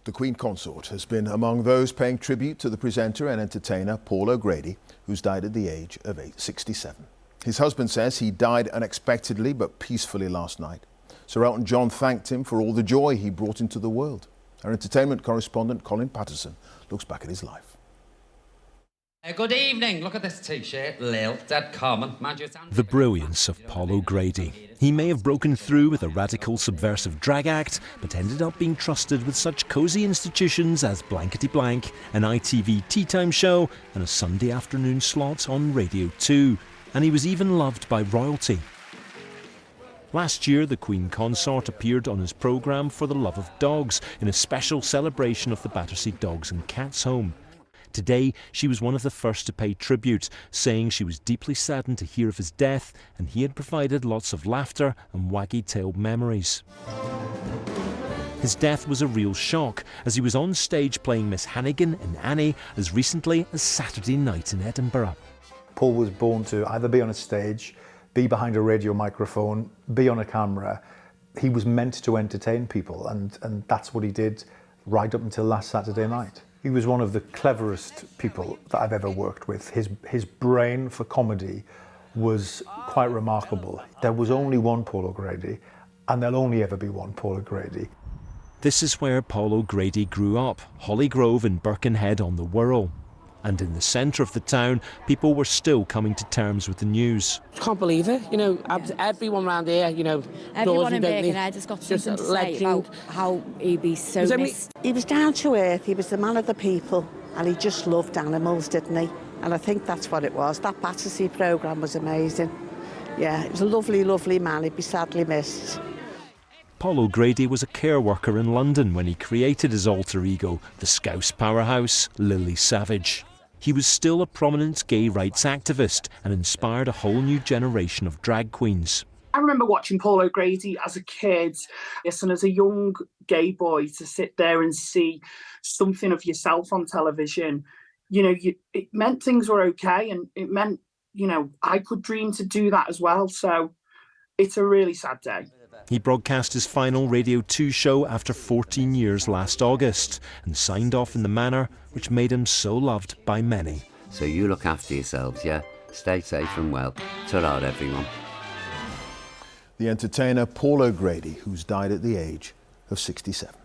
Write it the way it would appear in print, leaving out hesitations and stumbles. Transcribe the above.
The Queen Consort has been among those paying tribute to the presenter and entertainer Paul O'Grady, who's died at the age of 67. His husband says he died unexpectedly but peacefully last night. Sir Elton John thanked him for all the joy he brought into the world. Our entertainment correspondent Colin Patterson looks back at his life. Good evening. Look at this T-shirt, Lil, dead common. The brilliance of Paul O'Grady. He may have broken through with a radical subversive drag act, but ended up being trusted with such cosy institutions as Blankety Blank, an ITV tea time show and a Sunday afternoon slot on Radio 2. And he was even loved by royalty. Last year, the Queen Consort appeared on his programme For the Love of Dogs in a special celebration of the Battersea Dogs and Cats Home. Today, she was one of the first to pay tribute, saying she was deeply saddened to hear of his death and he had provided lots of laughter and waggy-tailed memories. His death was a real shock, as he was on stage playing Miss Hannigan in Annie as recently as Saturday night in Edinburgh. Paul was born to either be on a stage, be behind a radio microphone, be on a camera. He was meant to entertain people, and that's what he did right up until last Saturday night. He was one of the cleverest people that I've ever worked with. His brain for comedy was quite remarkable. There was only one Paul O'Grady, and there'll only ever be one Paul O'Grady. This is where Paul O'Grady grew up, Hollygrove in Birkenhead on the Wirral. And in the centre of the town, people were still coming to terms with the news. Can't believe it, you know, everyone around here, you know. Everyone in Birkenhead has got something to say about how he'd be so missed. He was down to earth, he was the man of the people, and he just loved animals, didn't he? And I think that's what it was. That Battersea programme was amazing. Yeah, he was a lovely, lovely man. He'd be sadly missed. Paul O'Grady was a care worker in London when he created his alter ego, the Scouse powerhouse, Lily Savage. He was still a prominent gay rights activist and inspired a whole new generation of drag queens. I remember watching Paul O'Grady as a kid, yes, and as a young gay boy, to sit there and see something of yourself on television. You know, it meant things were okay, and it meant, you know, I could dream to do that as well. So it's a really sad day. He broadcast his final Radio 2 show after 14 years last August and signed off in the manner which made him so loved by many. So you look after yourselves, yeah? Stay safe and well. Ta-ra, everyone. The entertainer Paul O'Grady, who's died at the age of 67.